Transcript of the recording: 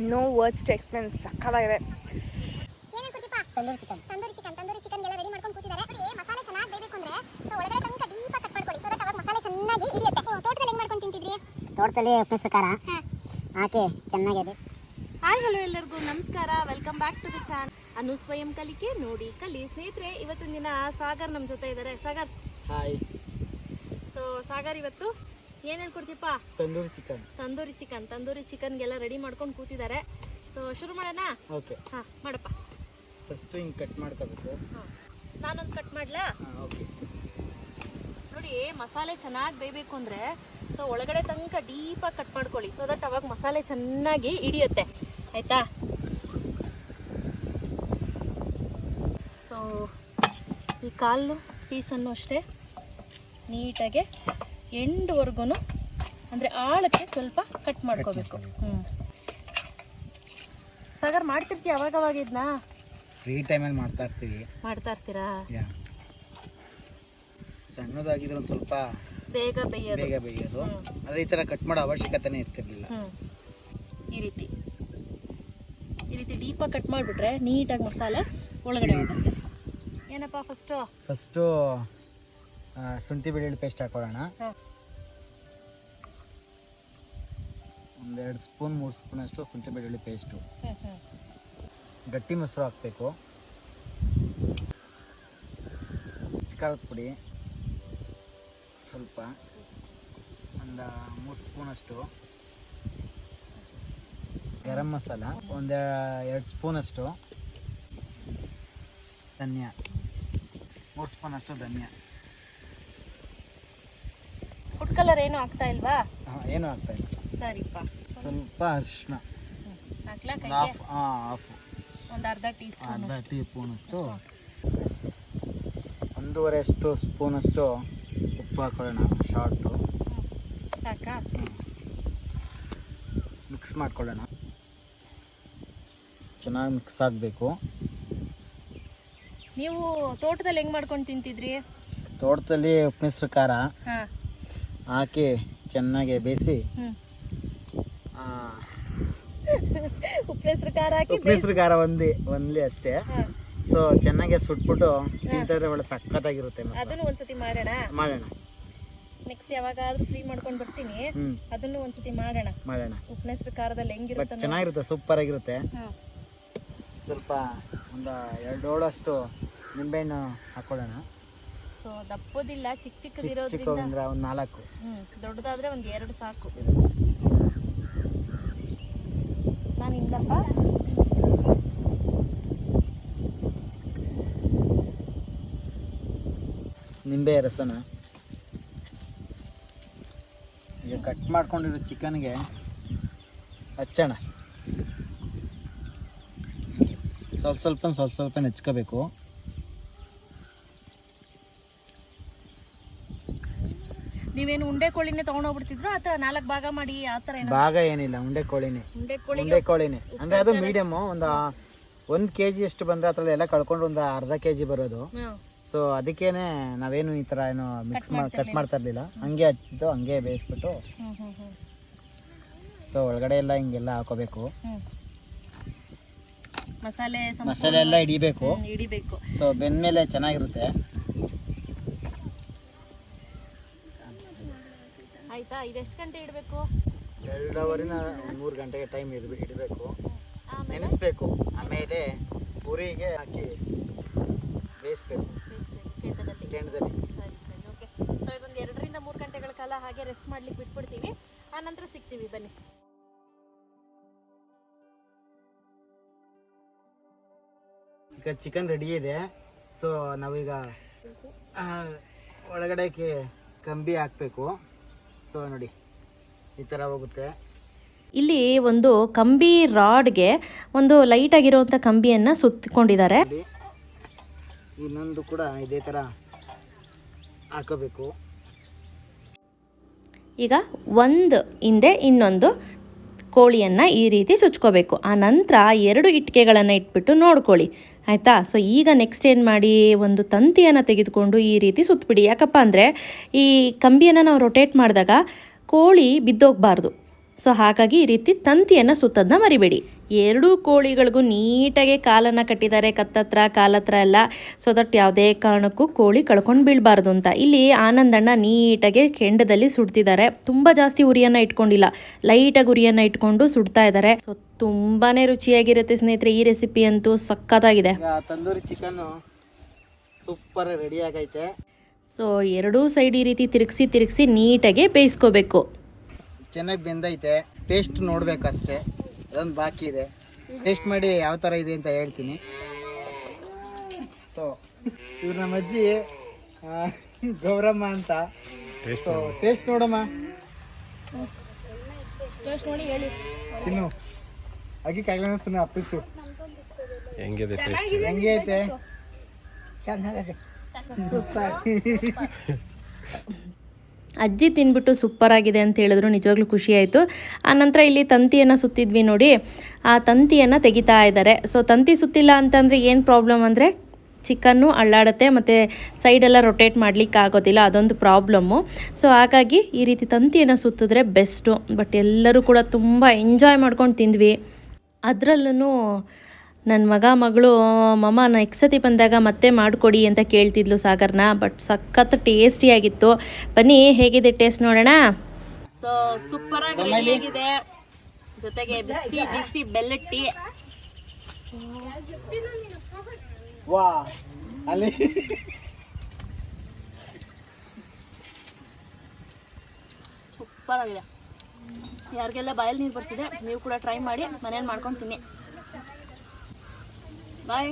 No words to explain. ಸಕ್ಕತ್ತಾಗಿದೆ. Tandoori chicken ಎಲ್ಲ ready ಮಾಡ್ಕೊಂಡು ಕೂತಿದ್ದಾರೆ. ಮಸಾಲೆ ಚೆನ್ನಾಗಿ ಬೇಯಬೇಕು ಅಂದ್ರೆ ಸೊ ಒಳಗಡೆ ತನಕ ಡೀಪ್ ಆಗಿ ಕಟ್ ಮಾಡ್ಕೊಳ್ಳಿ. ಸೊ ದಟ್ ಅವಾಗ ಮಸಾಲೆ ಚೆನ್ನಾಗಿ ಹಿಡಿಯುತ್ತೆ. ತೋಟದಲ್ಲಿ ಹೆಂಗ್ ಮಾಡ್ಕೊಂಡು ತಿಂತಿದ್ರಿ? ತೋಟದಲ್ಲಿ ಉಪ್ಪು ಖಾರ ಹಾಕಿ ಚೆನ್ನಾಗಿದೆ. ಹಾಯ್ ಹಲೋ ಎಲ್ಲರಿಗೂ ನಮಸ್ಕಾರ. Welcome back to the channel ಅಂuswayamkalike ನೋಡಿ ಕಲಿ. ಸ್ನೇಹಿತರೆ, ಇವತ್ತಿನ ದಿನ ಸಾಗರ್ ನಮ್ಮ ಜೊತೆ ಇದ್ದಾರೆ. ಸಾಗರ್ ಹಾಯ್. ಸೊ ಸಾಗರ್, ಇವತ್ತು ಏನು ಹೇಳ್ಕೊಡ್ತೀಪ್ಪ? ತಂದೂರಿ ಚಿಕನ್ಗೆಲ್ಲ ರೆಡಿ ಮಾಡ್ಕೊಂಡು ಕೂತಿದ್ದಾರೆ. ಸೊ ಶುರು ಮಾಡೋಣ? ಓಕೆ. ಹಾಂ ಮಾಡಪ್ಪ. ಫಸ್ಟ್ ಹಿಂಗೆ ಕಟ್ ಮಾಡ್ಕೋಬೇಕು. ನಾನೊಂದು ಕಟ್ ಮಾಡಲಾ? ಓಕೆ. ನೋಡಿ, ಮಸಾಲೆ ಚೆನ್ನಾಗಿ ಬೇಯಬೇಕು ಅಂದರೆ ಸೊ ಒಳಗಡೆ ತನಕ ಡೀಪಾಗಿ ಕಟ್ ಮಾಡ್ಕೊಳ್ಳಿ. ಸೊ ದಟ್ ಅವಾಗ ಮಸಾಲೆ ಚೆನ್ನಾಗಿ ಹಿಡಿಯುತ್ತೆ. ಆಯಿತಾ? ಸೊ ಈ ಕಾಲು ಪೀಸನ್ನು ಅಷ್ಟೇ ನೀಟಾಗಿ ಎಂಡ್ವರೆಗೂ ಅಂದರೆ ಆಳಕ್ಕೆ ಸ್ವಲ್ಪ ಕಟ್ ಮಾಡ್ಕೋಬೇಕು. ಸಾಗರ್, ಮಾಡ್ತಿರ್ತೀಯ ಅವಾಗವಾಗ ಇದನ್ನ? ಫ್ರೀ ಟೈಮಲ್ಲಿ ಮಾಡ್ತಾ ಇರ್ತೀರಾ? ಸಣ್ಣದಾಗಿದ್ರೆ ಒಂದು ಸ್ವಲ್ಪ ಬೇಗ ಬೇಯೋದು. ಆದರೆ ಈ ಥರ ಕಟ್ ಮಾಡೋ ಅವಶ್ಯಕತೆನೇ ಇರ್ತಿರ್ಲಿಲ್ಲ. ಈ ರೀತಿ ಡೀಪಾಗಿ ಕಟ್ ಮಾಡಿಬಿಟ್ರೆ ನೀಟಾಗಿ ಮಸಾಲೆ ಒಳಗಡೆ ಹೋಗುತ್ತೆ. ಏನಪ್ಪ ಫಸ್ಟು ಶುಂಠಿ ಬೆಳ್ಳುಳ್ಳಿ ಪೇಸ್ಟ್ ಹಾಕೊಳ್ಳೋಣ. 1-2 ಸ್ಪೂನ್ 3 ಸ್ಪೂನ್ ಅಷ್ಟು ಶುಂಠಿ ಬೆಳ್ಳುಳ್ಳಿ ಪೇಸ್ಟು. ಗಟ್ಟಿ ಮೊಸರು ಹಾಕಬೇಕು. ಖಾರದ ಪುಡಿ ಸ್ವಲ್ಪ, ಒಂದು 3 ಸ್ಪೂನ್ ಅಷ್ಟು. ಗರಂ ಮಸಾಲ 1-2 ಸ್ಪೂನ್ ಅಷ್ಟು. ಧನಿಯಾ 3 ಸ್ಪೂನ್ ಅಷ್ಟು ಧನಿಯಾ. ಫುಡ್ ಕಲರ್ ಏನು ಹಾಕ್ತಾ ಇಲ್ವಾ? ಏನು ಹಾಕ್ತಾ ಇಲ್ಲ. ಸರಿಪ್ಪ. ಸ್ವಲ್ಪ ಅರಿಶಿನ ಒಂದು ಅರ್ಧ ಟೀ ಸ್ಪೂನ್ ಅಷ್ಟು. 1.5 ಸ್ಪೂನ್ ಅಷ್ಟು ಉಪ್ಪು ಹಾಕೊಳ್ಳೋಣ. ಶಾರ್ಟು ಸಾಕಾ? ಮಿಕ್ಸ್ ಮಾಡ್ಕೊಳ್ಳೋಣ. ಚೆನ್ನಾಗಿ ಮಿಕ್ಸ್ ಆಗಬೇಕು. ನೀವು ತೋಟದಲ್ಲಿ ಹೆಂಗ್ ಮಾಡ್ಕೊಂಡು ತಿಂತಿದ್ರಿ? ತೋಟದಲ್ಲಿ ಉಪ್ಪು ಖಾರ ಹಾಕಿ ಚೆನ್ನಾಗಿ ಬೇಯಿಸಿ, ಉಪ್ಪು ಖಾರ ಹಾಕಿ ಖಾರ ಒಂದ್ಲಿ ಅಷ್ಟೇ. ಸೊ ಚೆನ್ನಾಗಿ ಸುಟ್ಬಿಟ್ಟು ತಿಂತಿದ್ರೆ ಒಳ್ಳೆ ಸಖತ್ತಾಗಿರುತ್ತೆ. ಅದನ್ನು ಒಂದ್ಸತಿ ಮಾಡೋಣ. ನೆಕ್ಸ್ಟ್ ಯಾವಾಗಾದ್ರೂ ಫ್ರೀ ಮಾಡ್ಕೊಂಡು ಬರ್ತೀನಿ, ಅದನ್ನು ಒಂದ್ಸತಿ ಮಾಡೋಣ. ಉಪ್ಪು ಖಾರದಲ್ಲಿ ಹೆಂಗಿರುತ್ತೆ? ಚೆನ್ನಾಗಿರುತ್ತೆ, ಸೂಪರ್ ಆಗಿರುತ್ತೆ. ಸ್ವಲ್ಪ ಒಂದು 2 ಹೋಳಷ್ಟು ನಿಂಬೆಹಣ್ಣು ಹಾಕೊಳ್ಳೋಣ. ಸೊ ದಪ್ಪದಿಲ್ಲ, ಚಿಕ್ಕದಿರೋದ್ರಿಂದ ಒಂದು 4. ದೊಡ್ಡದಾದ್ರೆ ಒಂದು 2 ಸಾಕು. ನಾನು ಹಿಂಗಪ್ಪ ನಿಂಬೆ ರಸನ ಈಗ ಕಟ್ ಮಾಡ್ಕೊಂಡಿರೋ ಚಿಕನ್ಗೆ ಹಚ್ಚೋಣ. ಸ್ವಲ್ಪ ನೆಚ್ಕೋಬೇಕು. ನೀವೇನು ಉಂಡೆ ಕೋಳಿನೇ ತಗೊಂಡೋಗ್ಬಿಡ್ತಿದ್ರು ಅಥವಾ 4 ಭಾಗ ಮಾಡಿ ಆ ಥರ? ಭಾಗ ಏನಿಲ್ಲ, ಉಂಡೆ ಕೋಳಿನೇ. ಅಂದ್ರೆ ಅದು ಮೀಡಿಯಮ್. ಒಂದು 1 kg ಅಷ್ಟು ಬಂದ್ರೆ ಅದ್ರಲ್ಲಿ ಎಲ್ಲ ಕಳ್ಕೊಂಡು ಒಂದು ಅರ್ಧ kg ಬರೋದು. ಸೊ ಅದಕ್ಕೇನೆ ನಾವೇನು ಈ ಥರ ಏನು ಕಟ್ ಮಾಡ್ತಾ ಇರಲಿಲ್ಲ. ಹಂಗೆ ಹಚ್ಚಿದ್ದು ಹಂಗೆ ಬೇಯಿಸ್ಬಿಟ್ಟು ಸೊ ಒಳಗಡೆ ಎಲ್ಲ ಹಿಂಗೆಲ್ಲ ಹಾಕೋಬೇಕು. ಮಸಾಲೆ ಎಲ್ಲ ಹಿಡಿಬೇಕು. ಸೊ ಬೆಂದ್ಮೇಲೆ ಚೆನ್ನಾಗಿರುತ್ತೆ. ಆಯ್ತಾ? ಇದೆಷ್ಟು ಗಂಟೆ ಇಡಬೇಕು? 2 ಅವರಿಂದ 3 ಗಂಟೆಗೆ ಟೈಮ್ ಇಡಬೇಕು. ನೆನೆಸ್ಬೇಕು. ಆಮೇಲೆ ಪೂರಿಗೆ ಹಾಕಿ ಬೇಯಿಸ್ಬೇಕು ಕೆಂಡದಲ್ಲಿ. ಸರಿ ಓಕೆ. ಸೊ ಇದೊಂದು 2ರಿಂದ 3 ಗಂಟೆಗಳ ಕಾಲ ಹಾಗೆ ರೆಸ್ಟ್ ಮಾಡ್ಲಿಕ್ಕೆ ಬಿಟ್ಬಿಡ್ತೀವಿ. ಆ ನಂತರ ಸಿಗ್ತೀವಿ, ಬನ್ನಿ. ಈಗ ಚಿಕನ್ ರೆಡಿ ಇದೆ. ಸೊ ನಾವೀಗ ಒಳಗಡೆಗೆ ಕಂಬಿ ಹಾಕಬೇಕು. ಸೊ ನೋಡಿ, ಈ ಥರ ಹೋಗುತ್ತೆ. ಇಲ್ಲಿ ಒಂದು ಕಂಬಿ ರಾಡ್ಗೆ ಒಂದು ಲೈಟ್ ಆಗಿರುವಂಥ ಕಂಬಿಯನ್ನು ಸುತ್ತಿಕೊಂಡಿದ್ದಾರೆ. ಇನ್ನೊಂದು ಕೂಡ ಇದೇ ಥರ ಹಾಕೋಬೇಕು. ಈಗ ಒಂದು ಹಿಂದೆ ಇನ್ನೊಂದು ಕೋಳಿಯನ್ನು ಈ ರೀತಿ ಚುಚ್ಕೋಬೇಕು. ಆ ನಂತರ 2 ಇಟ್ಟಿಗೆಗಳನ್ನು ಇಟ್ಬಿಟ್ಟು ನೋಡ್ಕೊಳ್ಳಿ, ಆಯಿತಾ? ಸೊ ಈಗ ನೆಕ್ಸ್ಟ್ ಏನು ಮಾಡಿ, ಒಂದು ತಂತಿಯನ್ನು ತೆಗೆದುಕೊಂಡು ಈ ರೀತಿ ಸುತ್ತಬಿಡಿ. ಯಾಕಪ್ಪ ಅಂದರೆ ಈ ಕಂಬಿಯನ್ನು ನಾವು ರೊಟೇಟ್ ಮಾಡಿದಾಗ ಕೋಳಿ ಬಿದ್ದೋಗಬಾರ್ದು. ಸೊ ಹಾಗಾಗಿ ಈ ರೀತಿ ತಂತಿಯನ್ನು ಸುತ್ತೋದನ್ನ ಮರಿಬೇಡಿ. ಎರಡೂ ಕೋಳಿಗಳಿಗೂ ನೀಟಾಗಿ ಕಾಲನ್ನು ಕಟ್ಟಿದ್ದಾರೆ, ಕತ್ತತ್ರ ಕಾಲತ್ರ ಎಲ್ಲ, ಸೊ ದಟ್ ಯಾವುದೇ ಕಾರಣಕ್ಕೂ ಕೋಳಿ ಕಳ್ಕೊಂಡು ಬೀಳಬಾರ್ದು ಅಂತ. ಇಲ್ಲಿ ಆನಂದಣ್ಣ ನೀಟಾಗಿ ಕೆಂಡದಲ್ಲಿ ಸುಡ್ತಿದ್ದಾರೆ. ತುಂಬ ಜಾಸ್ತಿ ಉರಿಯನ್ನು ಇಟ್ಕೊಂಡಿಲ್ಲ, ಲೈಟಾಗಿ ಉರಿಯನ್ನು ಇಟ್ಕೊಂಡು ಸುಡ್ತಾ ಇದ್ದಾರೆ. ಸೊ ತುಂಬಾ ರುಚಿಯಾಗಿರುತ್ತೆ ಸ್ನೇಹಿತರೆ. ಈ ರೆಸಿಪಿ ಅಂತೂ ಸಕ್ಕತ್ತಾಗಿದೆ. ತಂದೂರಿ ಚಿಕನ್ನು ಸೂಪರ್ ರೆಡಿ ಆಗೈತೆ. ಸೊ ಎರಡೂ ಸೈಡ್ ಈ ರೀತಿ ತಿರುಗಿಸಿ ನೀಟಾಗಿ ಬೇಯಿಸ್ಕೋಬೇಕು. ಚೆನ್ನಾಗಿ ಬೆಂದೈತೆ. ಟೇಸ್ಟ್ ನೋಡ್ಬೇಕಷ್ಟೇ, ಅದೊಂದು ಬಾಕಿ ಇದೆ. ಟೇಸ್ಟ್ ಮಾಡಿ ಯಾವ ಥರ ಇದೆ ಅಂತ ಹೇಳ್ತೀನಿ. ಸೊ ಇವ್ರು ನಮ್ಮ ಅಜ್ಜಿ ಗೌರಮ್ಮ ಅಂತ. ಸೊ ಟೇಸ್ಟ್ ನೋಡಮ್ಮ, ತಿನ್ನು. ಅಗಿ ಕಾಯಿಲೆ ಸುಮ್ಮನೆ ಅಪ್ಪಿಚ್ಚು. ಹೆಂಗೆ ಐತೆ? ಅಜ್ಜಿ ತಿನ್ಬಿಟ್ಟು ಸೂಪರ್ ಆಗಿದೆ ಅಂತ ಹೇಳಿದ್ರು. ನಿಜವಾಗ್ಲೂ ಖುಷಿ ಆಯಿತು. ಆನಂತರ ಇಲ್ಲಿ ತಂತಿಯನ್ನು ಸುತ್ತಿದ್ವಿ ನೋಡಿ, ಆ ತಂತಿಯನ್ನು ತೆಗಿತಾ ಇದ್ದಾರೆ. ಸೊ ತಂತಿ ಸುತ್ತಿಲ್ಲ ಅಂತಂದರೆ ಏನು ಪ್ರಾಬ್ಲಮ್ ಅಂದರೆ ಚಿಕನ್ನು ಅಳ್ಳಾಡುತ್ತೆ ಮತ್ತು ಸೈಡೆಲ್ಲ ರೊಟೇಟ್ ಮಾಡಲಿಕ್ಕೆ ಆಗೋದಿಲ್ಲ, ಅದೊಂದು ಪ್ರಾಬ್ಲಮ್ಮು. ಸೊ ಹಾಗಾಗಿ ಈ ರೀತಿ ತಂತಿಯನ್ನು ಸುತ್ತಿದ್ರೆ ಬೆಸ್ಟು. ಬಟ್ ಎಲ್ಲರೂ ಕೂಡ ತುಂಬ ಎಂಜಾಯ್ ಮಾಡ್ಕೊಂಡು ತಿಂದ್ವಿ. ಅದರಲ್ಲೂ ನನ್ನ ಮಗಳು ಮಮ್ಮ ನೆಕ್ಸ್ಟ್ ಸತಿ ಬಂದಾಗ ಮತ್ತೆ ಮಾಡಿಕೊಡಿ ಅಂತ ಕೇಳ್ತಿದ್ಲು ಸಾಗರ್ನ. ಬಟ್ ಸಖತ್ ಟೇಸ್ಟಿಯಾಗಿತ್ತು. ಬನ್ನಿ ಹೇಗಿದೆ ಟೇಸ್ಟ್ ನೋಡೋಣ. ಸೊ ಸೂಪರಾಗಿ ರೆಡಿಯಾಗಿದೆ, ಜೊತೆಗೆ ಬಿಸಿ ಬಿಸಿ ಬೆಲ್ಲದ ಟೀ. ವಾ ಅಲ್ಲಿ ಸೂಪರ್ ಆಗಿದೆ. ಯಾರಿಗೆಲ್ಲ ಬಾಯಲ್ಲಿ ನೀರು ಬರ್ಸಿದೆ, ನೀವು ಕೂಡ ಟ್ರೈ ಮಾಡಿ ಮನೇಲಿ ಮಾಡ್ಕೊಂಡು ತಿನ್ನಿ. ಬಾಯ್.